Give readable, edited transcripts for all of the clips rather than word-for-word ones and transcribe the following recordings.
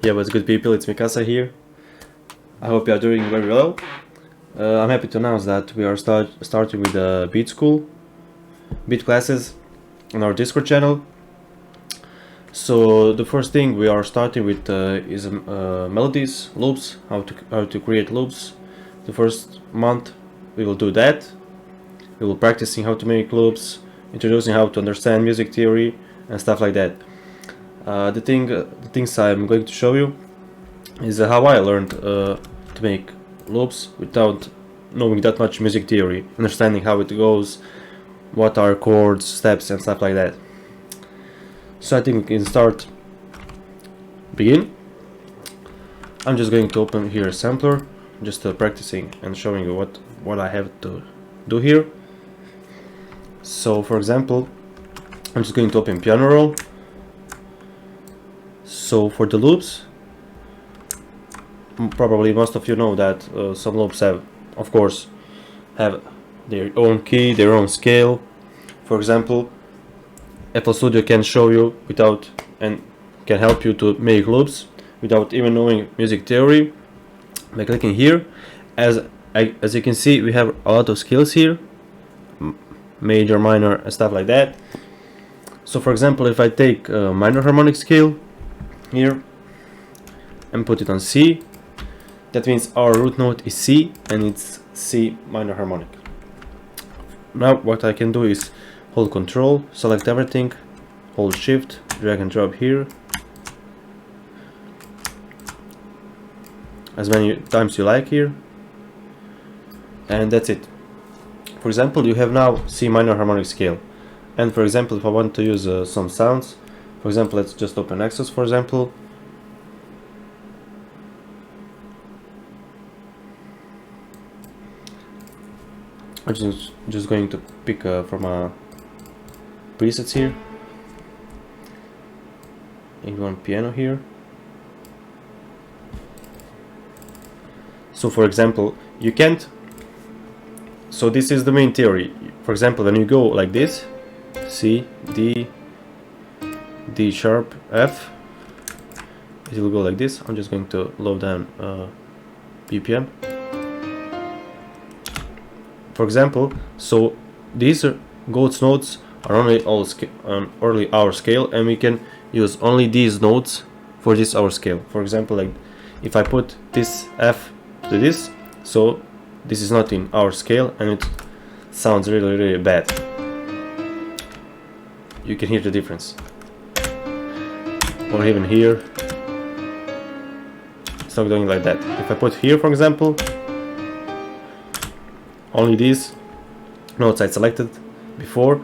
Yeah, what's good, people? It's Mikasa here. I hope you are doing very well. I'm happy to announce that we are starting with the beat classes on our Discord channel. So the first thing we are starting with is melodies, loops, how to create loops. The first month we will do that. We will practicing how to make loops, introducing how to understand music theory and stuff like that. The things I'm going to show you is how I learned to make loops without knowing that much music theory, understanding how it goes, what are chords, steps and stuff like that. So I think we can begin. I'm just going to open here a sampler, just practicing and showing you what I have to do here. So for example, I'm just going to open piano roll. So for the loops, probably most of you know that some loops have their own key, their own scale. For example, FL Studio can show you and can help you to make loops without even knowing music theory by clicking here. As you can see, we have a lot of scales here, major, minor and stuff like that. So for example, if I take a minor harmonic scale here and put it on C, that means our root note is C and it's C minor harmonic. Now what I can do is hold Control, select everything, hold Shift, drag and drop here as many times you like here, and that's it. For example, you have now C minor harmonic scale, and for example, if I want to use some sounds, for example, let's just open Nexus, for example. I'm just going to pick from presets here. And one piano here. So for example, you can't. So this is the main theory. For example, when you go like this, C, D, D sharp, F, it will go like this. I'm just going to load down BPM. For example, so these goats notes are only our scale, and we can use only these notes for this our scale. For example, like if I put this F to this, so this is not in our scale and it sounds really bad. You can hear the difference. Or even here, it's not going like that. If I put here, for example, only these notes I selected before,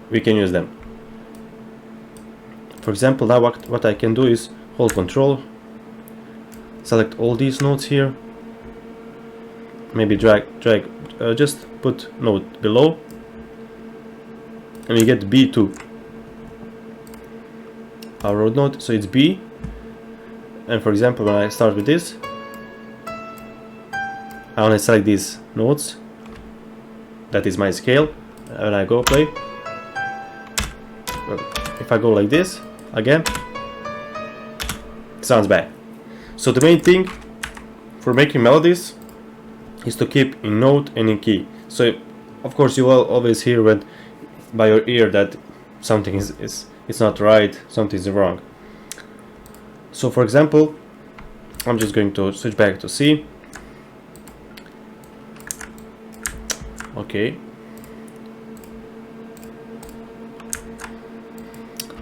we can use them. For example, now what I can do is hold Control, select all these notes here, maybe drag, just put note below, and we get B2, our root note, so it's B. And for example, when I start with this, I only select these notes, that is my scale, and I go play. If I go like this again, it sounds bad. So the main thing for making melodies is to keep in note and in key. So of course you will always hear by your ear that something is not right, something is wrong. So for example, I'm just going to switch back to C. Okay.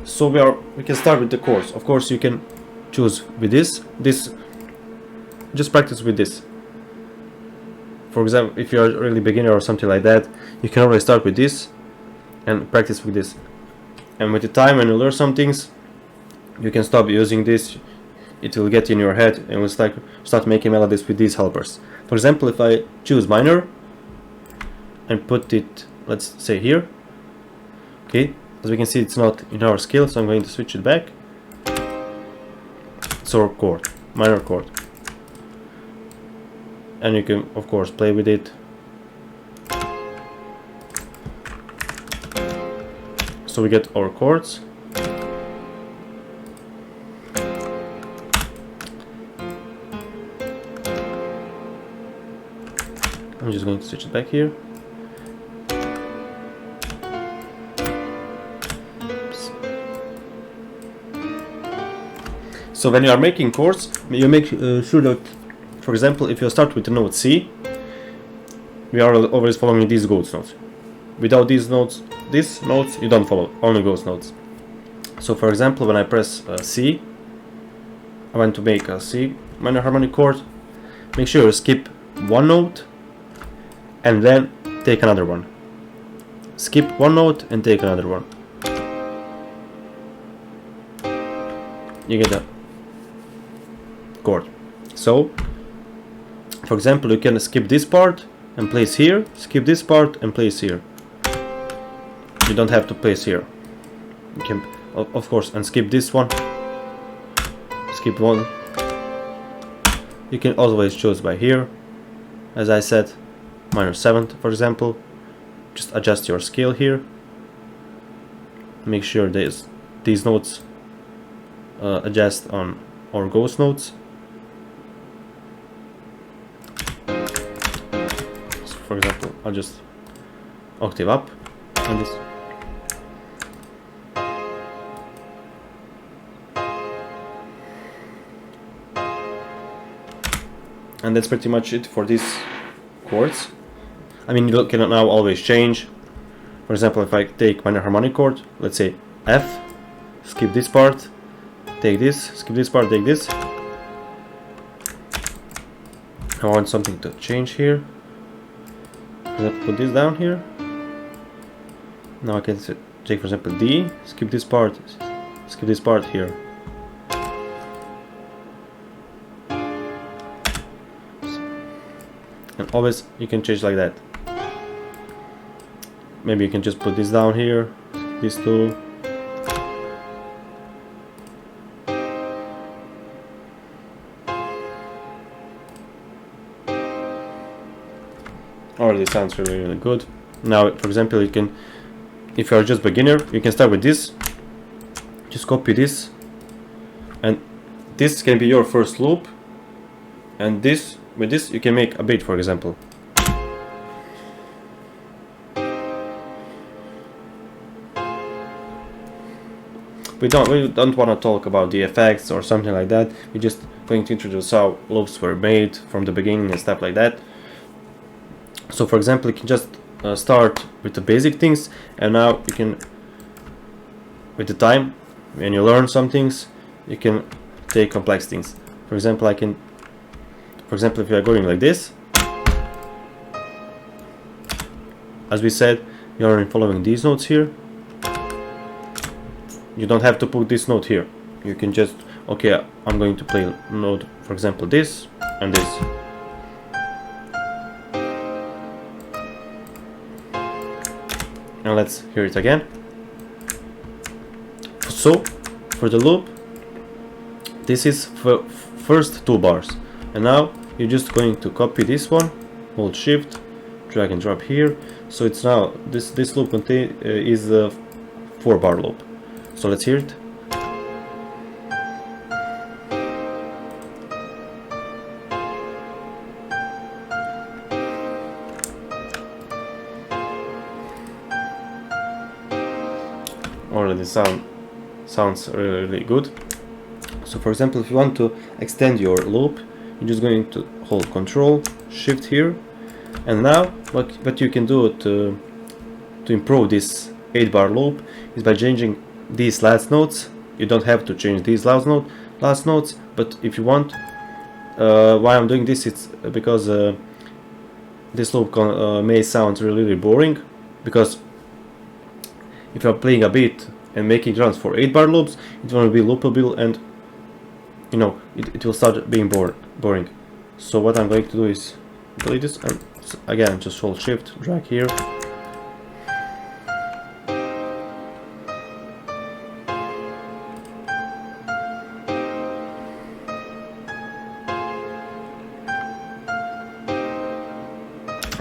So we can start with the chords. Of course, you can choose with this. Just practice with this. For example, if you are really beginner or something like that, you can always start with this and practice with this. And with the time, when you learn some things, you can stop using this. It will get in your head and will start making melodies with these helpers. For example, if I choose minor and put it, let's say here, okay, as we can see, it's not in our scale, so I'm going to switch it back. It's our chord, minor chord, and you can of course play with it. So we get our chords. I'm just going to switch it back here. So when you are making chords, you make sure that, for example, if you start with the note C, we are always following these ghost notes. Without these notes, you don't follow, only ghost notes. So for example, when I press C, I want to make a C minor harmonic chord. Make sure you skip one note and then take another one. Skip one note and take another one. You get a chord. So, for example, you can skip this part and place here, skip this part and place here. You don't have to place here. You can, of course, and skip this one. Skip one. You can always choose by here, as I said, minor 7th, for example. Just adjust your scale here. Make sure these notes adjust on our ghost notes. So for example, I'll just octave up on this. And that's pretty much it for these chords. I mean, you can now always change. For example, if I take minor harmonic chord, let's say F, skip this part, take this, skip this part, take this. I want something to change here. Put this down here. Now I can take, for example, D, skip this part here. And always you can change like that. Maybe you can just put this down here, these two. Already sounds really good. Now, for example, you can, if you are just beginner, you can start with this. Just copy this, and this can be your first loop. And this, with this, you can make a beat, for example. We don't want to talk about the effects or something like that. We're just going to introduce how loops were made from the beginning and stuff like that. So for example, you can just start with the basic things, and now you can, with the time, when you learn some things, you can take complex things. For example, if you are going like this, as we said, you are following these notes here. You don't have to put this note here. You can just, okay, I'm going to play note, for example, this and this. And let's hear it again. So, for the loop, this is for first two bars. And now you're just going to copy this one, hold shift, drag and drop here. So it's now, this loop is a 4-bar loop. So let's hear it. Already sounds really good. So for example, if you want to extend your loop, you're just going to hold Control Shift here, and now what you can do to improve this 8-bar loop is by changing these last notes. You don't have to change these last notes, but if you want, why I'm doing this, it's because this loop may sound really boring, because if you're playing a beat and making drums for 8-bar loops, it won't be loopable, and you know, it will start being boring. So what I'm going to do is delete this, and again just hold shift, drag here.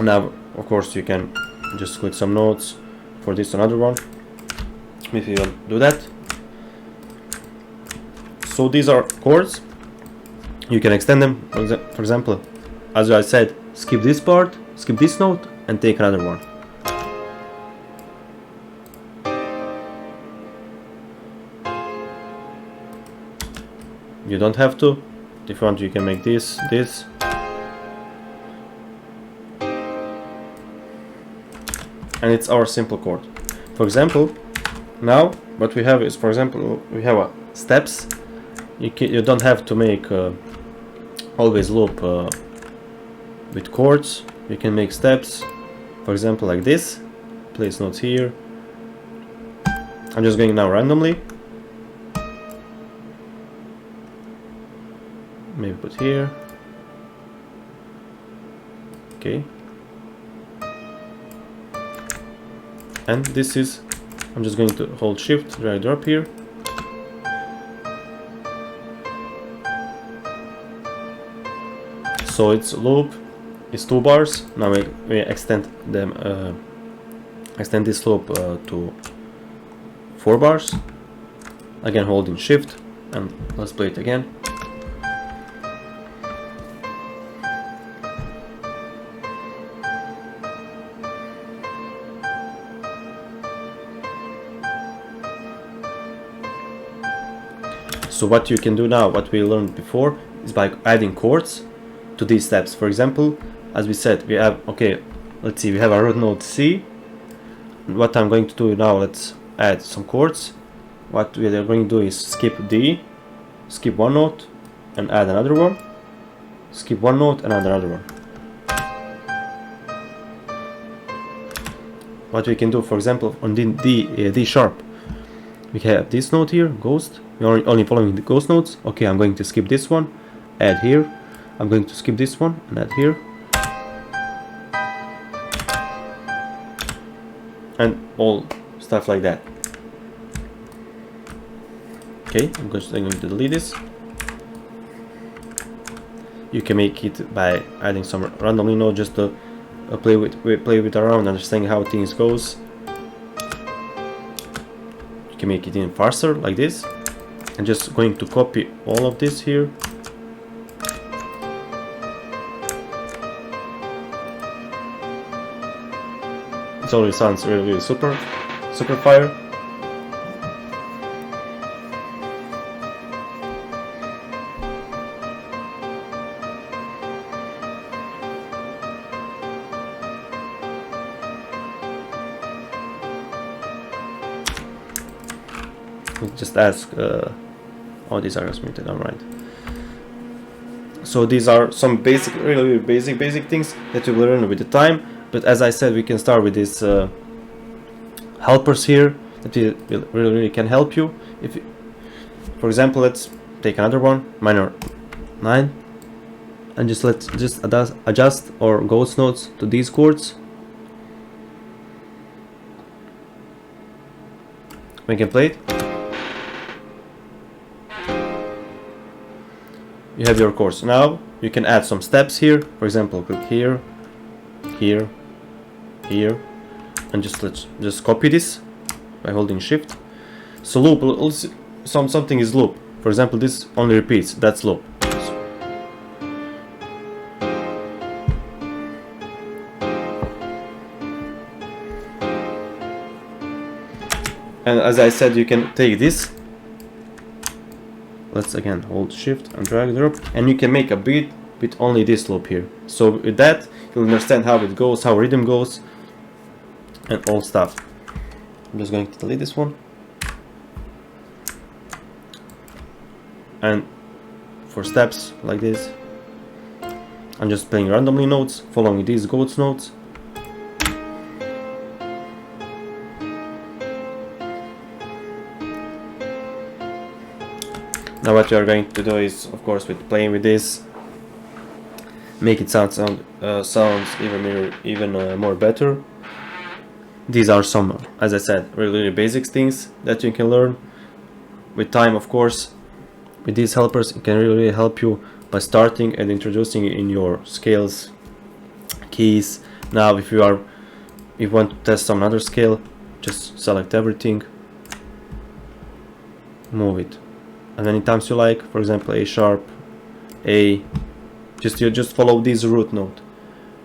Now, of course, you can just click some notes for this another one, if you do that. So these are chords. You can extend them. For example, as I said, skip this part, skip this note and take another one. You don't have to. If you want, you can make this. And it's our simple chord. For example, now what we have is, for example, we have steps. You don't have to make always loop with chords. You can make steps, for example, like this. Place notes here. I'm just going now randomly. Maybe put here. Okay. And this is, I'm just going to hold shift, drag drop here. So it's loop, it's 2 bars. Now we extend them, extend this loop to 4 bars. Again, holding shift, and let's play it again. So what you can do now, what we learned before, is by adding chords to these steps. For example, as we said, we have, okay, let's see, we have a root note C. What I'm going to do now, let's add some chords. What we are going to do is skip D, skip one note and add another one, skip one note and add another one. What we can do, for example, on D sharp, we have this note here, ghost. We're only following the ghost notes. Okay, I'm going to skip this one, add here. I'm going to skip this one and add here. And all stuff like that. Okay, I'm going to delete this. You can make it by adding some randomly note just to play with around, understanding how things goes. You can make it even faster like this. I'm just going to copy all of this here. It already sounds really super fire. Just ask all these are muted. Alright. So these are some basic, really basic things that we will learn with the time. But as I said, we can start with these helpers here that will really can help you. If, for example, let's take another one, minor 9, and let's adjust our ghost notes to these chords. We can play it. You have your chords. Now you can add some steps here. For example, click here, here, here, and just copy this by holding shift. So loop, something is loop. For example, this only repeats. That's loop. And as I said, you can take this. Let's again hold shift and drag drop, and you can make a beat with only this loop here. So with that, you'll understand how it goes, how rhythm goes, and all stuff. I'm just going to delete this one. And for steps like this, I'm just playing randomly notes, following these ghost notes. Now what you are going to do is, of course, with playing with this, make it sounds even more better. These are some, as I said, really basic things that you can learn with time. Of course, with these helpers, it can really help you by starting and introducing in your scales, keys. Now, if you want to test some other scale, just select everything, move it as many times you like. For example, A sharp, A. You just follow this root note.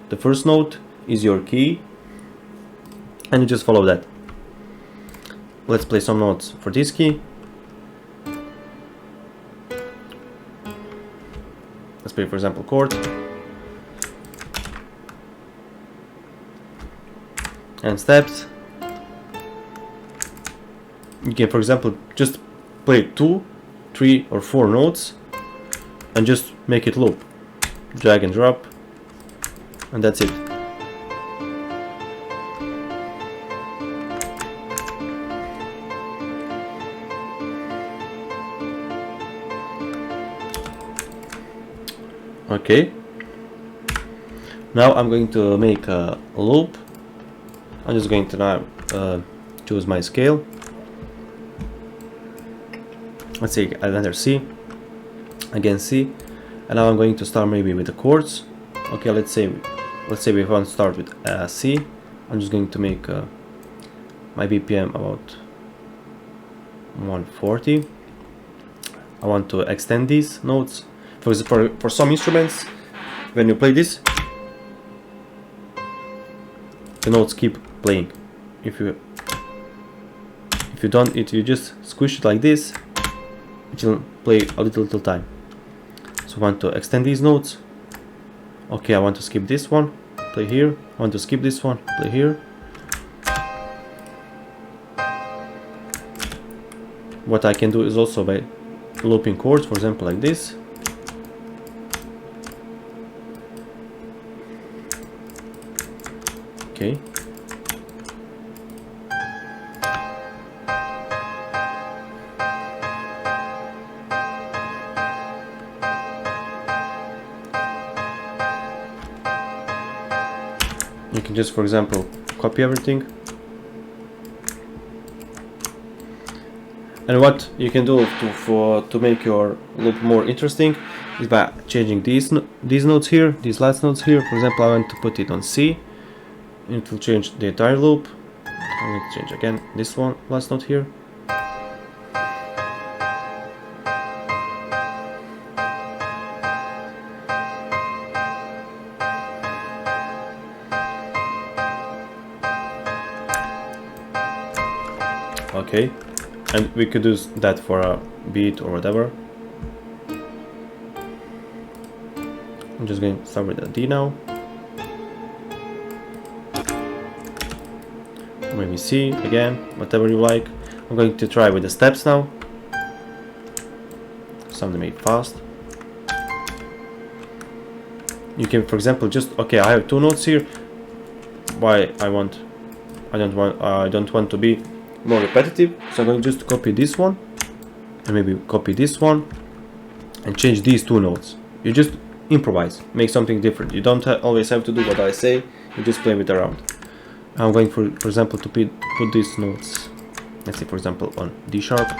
The first note is your key, and you just follow that. Let's play some notes for this key. Let's play, for example, chord. And steps. You can, for example, just play 2, 3 or 4 notes and just make it loop. Drag and drop, and that's it. Okay, now I'm going to make a loop. I'm just going to now choose my scale. Let's say another C, again C, and now I'm going to start maybe with the chords. Okay, let's say we want to start with C. I'm just going to make my BPM about 140. I want to extend these notes. For some instruments, when you play this, the notes keep playing. If you don't, you just squish it like this, it will play a little time. So I want to extend these notes. Okay, I want to skip this one, play here. I want to skip this one, play here. What I can do is also by looping chords, for example, like this. Okay. You can just, for example, copy everything. And what you can do to make your loop more interesting is by changing these notes here, these last notes here. For example, I want to put it on C. It will change the entire loop. I'm going to change again this one, last note here. Okay, and we could do that for a beat or whatever. I'm just going to start with a D now. Maybe C again, whatever you like. I'm going to try with the steps now. Something made fast. You can, for example, just okay. I have 2 notes here. Why I don't want to be more repetitive. So I'm going to just copy this one and maybe copy this one and change these 2 notes. You just improvise, make something different. You don't always have to do what I say. You just play with around. I'm going for example to put these notes, let's say for example on D sharp.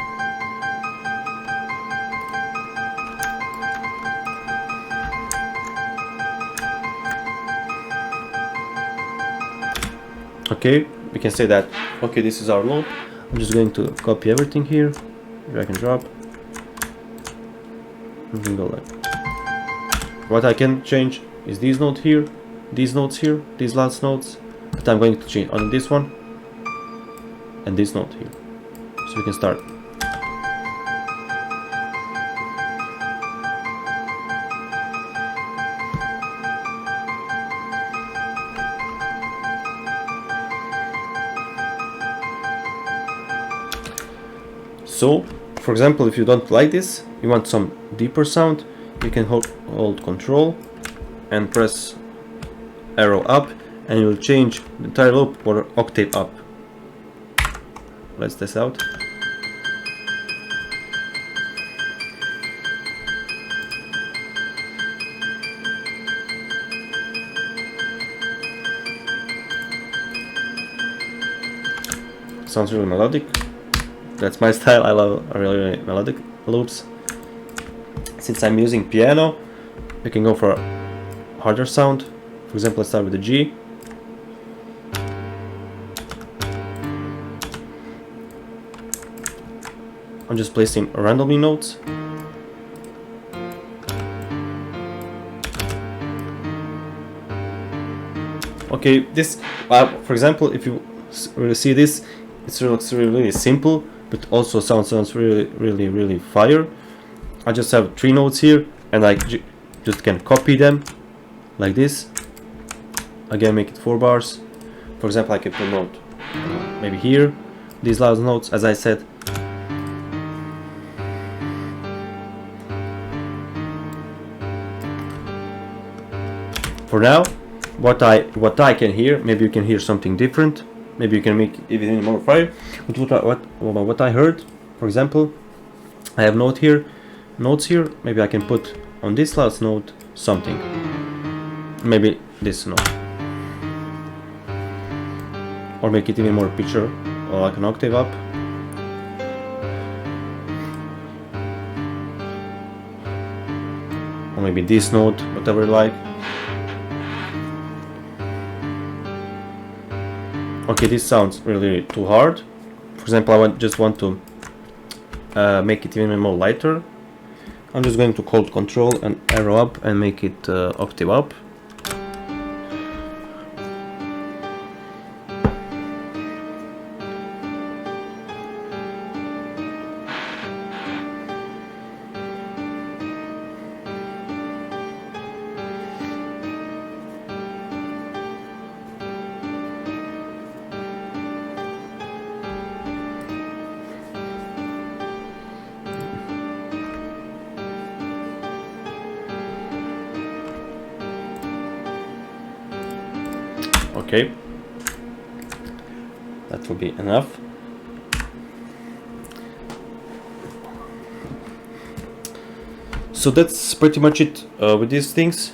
Okay, we can say that okay, this is our loop. I'm just going to copy everything here, drag and drop, and then go like. What I can change is these notes here, these notes here, these last notes. But I'm going to change on this one and this note here, so we can start. So, for example, if you don't like this, you want some deeper sound, you can hold Control and press arrow up, and you will change the entire loop for octave up. Let's test out. Sounds really melodic. That's my style. I love really melodic loops. Since I'm using piano, you can go for a harder sound. For example, let's start with the G. I'm just placing randomly notes. Okay, this, for example, if you really see this, it looks really simple, but also sounds really fire. I just have 3 notes here, and I just can copy them like this. Again, make it 4 bars. For example, I can put a note maybe here, these loud notes, as I said. For now, what I can hear, maybe you can hear something different, maybe you can make it even more fire. But what I heard, for example, I have notes here, maybe I can put on this last note something, maybe this note, or make it even more pitcher, or like an octave up. Or maybe this note, whatever you like. Okay, this sounds really too hard. For example, I just want to make it even more lighter. I'm just going to hold Control and arrow up and make it octave up. Okay, that will be enough. So that's pretty much it with these things.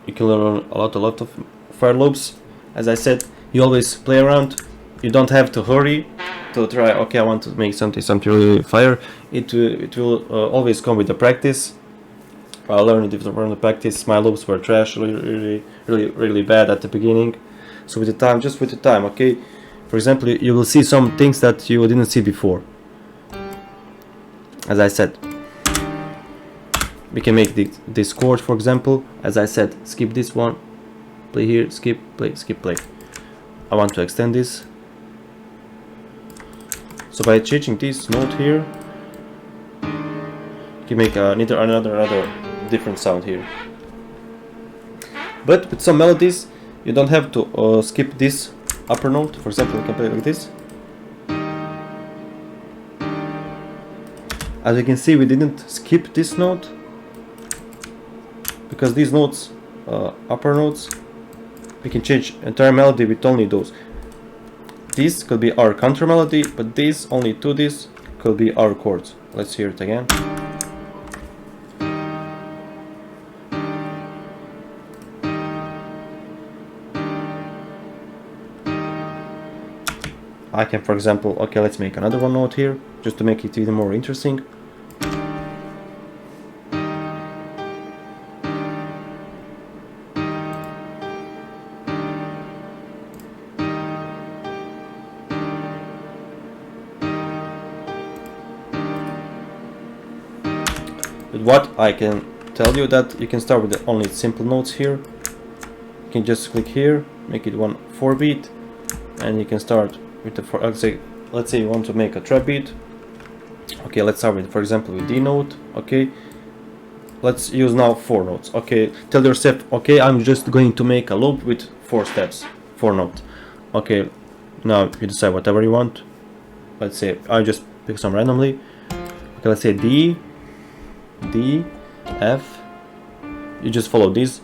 You can learn a lot of fire loops. As I said, you always play around. You don't have to hurry to try. Okay, I want to make something really fire. It will always come with the practice. I learned it from the practice. My loops were trash, really bad at the beginning. So with the time, okay. For example, you will see some things that you didn't see before. As I said, we can make this chord, for example. As I said, skip this one, play here, skip, play, skip, play. I want to extend this. So by changing this note here, you can make another different sound here. But with some melodies, you don't have to skip this upper note. For example, you can play like this. As you can see, we didn't skip this note, because these notes, upper notes, we can change entire melody with only those. This could be our counter melody, but this, only to this, could be our chords. Let's hear it again. I can, for example, okay, let's make another one note here, just to make it even more interesting. But what I can tell you, that you can start with the only simple notes here. You can just click here, make it 1 4 beat, and you can start with the, let's say you want to make a trap beat. Okay, let's start with, for example, with D note. Okay, let's use now 4 notes. Okay, tell yourself, okay, I'm just going to make a loop with 4 steps, 4 notes. Okay, now you decide whatever you want. Let's say I just pick some randomly. Okay, let's say D, F. You just follow these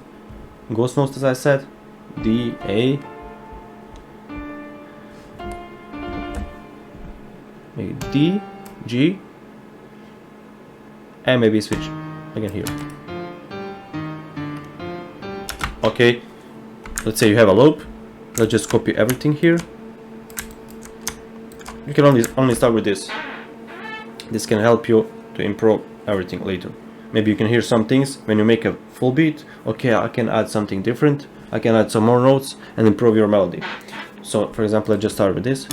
ghost notes, as I said. D, A, maybe D, G, and maybe switch again here. Okay, let's say you have a loop. Let's just copy everything here. You can only start with this. This can help you to improve everything later. Maybe you can hear some things when you make a full beat. Okay, I can add something different. I can add some more notes and improve your melody. So, for example, let's just start with this.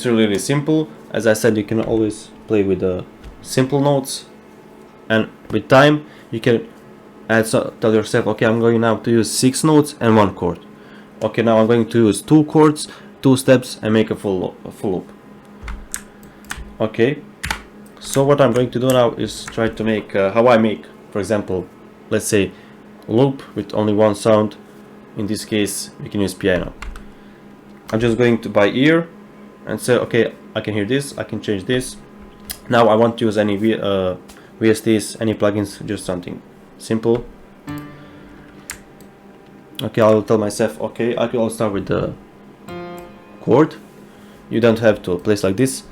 it's really simple. As I said, you can always play with the simple notes, and with time you can add, so tell yourself, okay, I'm going now to use 6 notes and 1 chord. Okay, now I'm going to use 2 chords, 2 steps, and make a full loop. Okay, so what I'm going to do now is try to make how I make, for example, let's say loop with only one sound. In this case we can use piano. I'm just going to by ear and say, okay, I can hear this, I can change this. Now I want to use any VSTs, any plugins, just something simple. Okay, I will tell myself, okay, I will start with the chord. You don't have to place like this.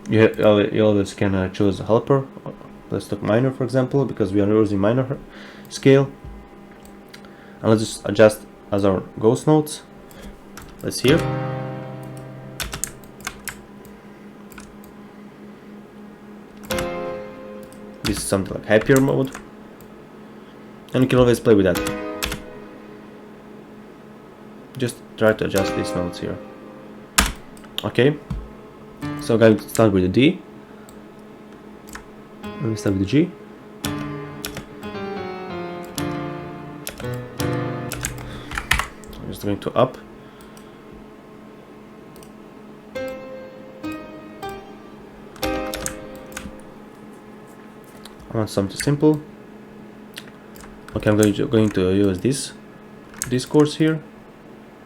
You always can choose a helper. Let's take minor, for example, because we are using minor scale. And let's just adjust as our ghost notes. Let's hear. This is something like happier mode, and you can always play with that. Just try to adjust these notes here. Okay, so I'm going to start with the D. Let me start with the G. I'm just going to up. I want something simple. Okay, I'm going to use these chords here.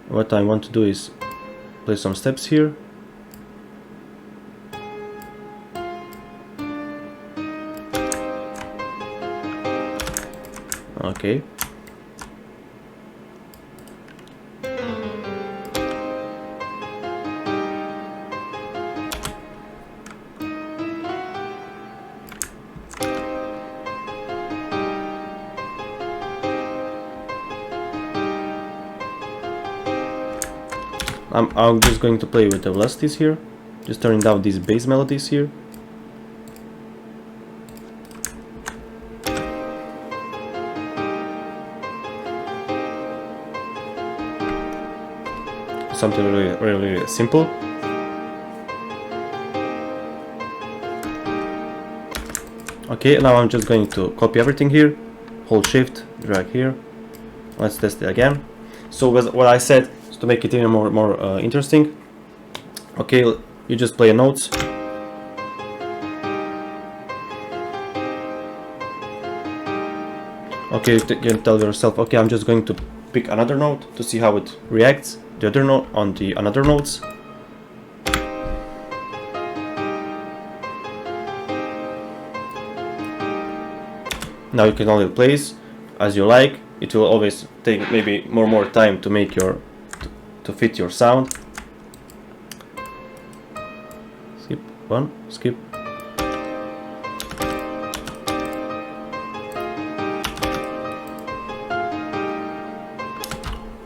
What I want to do is play some steps here. Okay. I'm just going to play with the velocities here, just turning down these bass melodies here. Something really simple. Okay, now I'm just going to copy everything here, hold shift, drag here. Let's test it again. So what I said, to make it even more interesting. Okay, you just play notes. Okay, you can tell yourself, okay, I'm just going to pick another note to see how it reacts, the other note on the another notes. Now you can only place as you like. It will always take maybe more time to make your to fit your sound. Skip one, skip.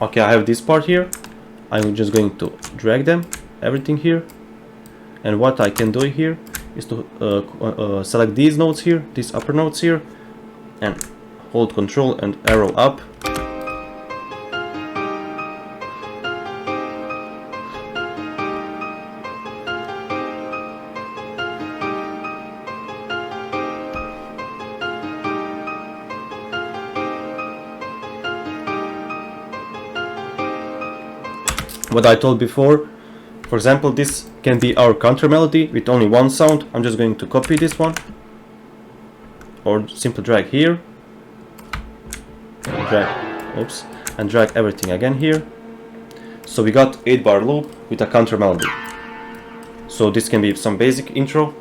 Okay, I have this part here. I'm just going to drag them, everything here. And what I can do here is to select these notes here, these upper notes here, and hold Control and arrow up. What I told before, for example, this can be our counter melody with only one sound. I'm just going to copy this one, or simply drag here, and drag everything again here. So we got 8-bar loop with a counter melody. So this can be some basic intro.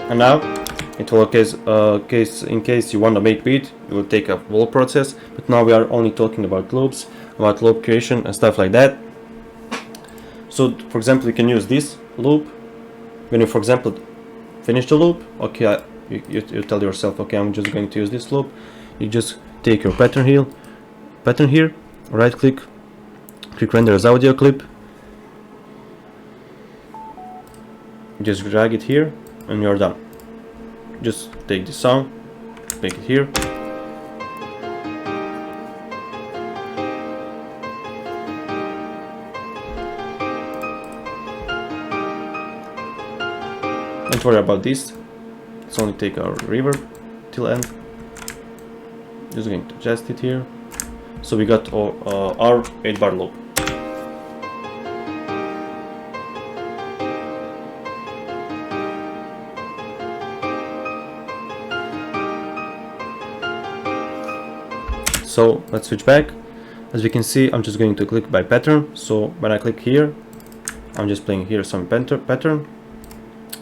And now, it will in case you want to make beat, it will take a whole process. But now we are only talking about loops, about loop creation and stuff like that. So, for example, you can use this loop when you, for example, finish the loop. Okay, you tell yourself, okay, I'm just going to use this loop. You just take your pattern here, right click, Click render as audio clip. Just drag it here and you're done. Just take the song, make it here. Don't worry about this. Let's only take our reverb till end. Just going to adjust it here. So we got our 8-bar loop. So let's switch back. As we can see, I'm just going to click by pattern. So when I click here, I'm just playing here some pattern.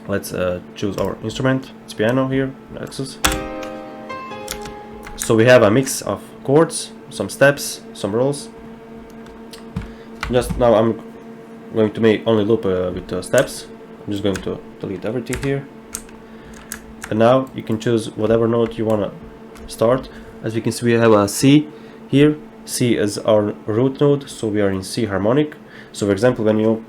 Let's choose our instrument. It's piano here, Nexus. So we have a mix of chords, some steps, some rolls. Just now I'm going to make only loop with steps. I'm just going to delete everything here. And now you can choose whatever note you want to start. As you can see, we have a C here. C is our root note, so we are in C harmonic. So for example, when you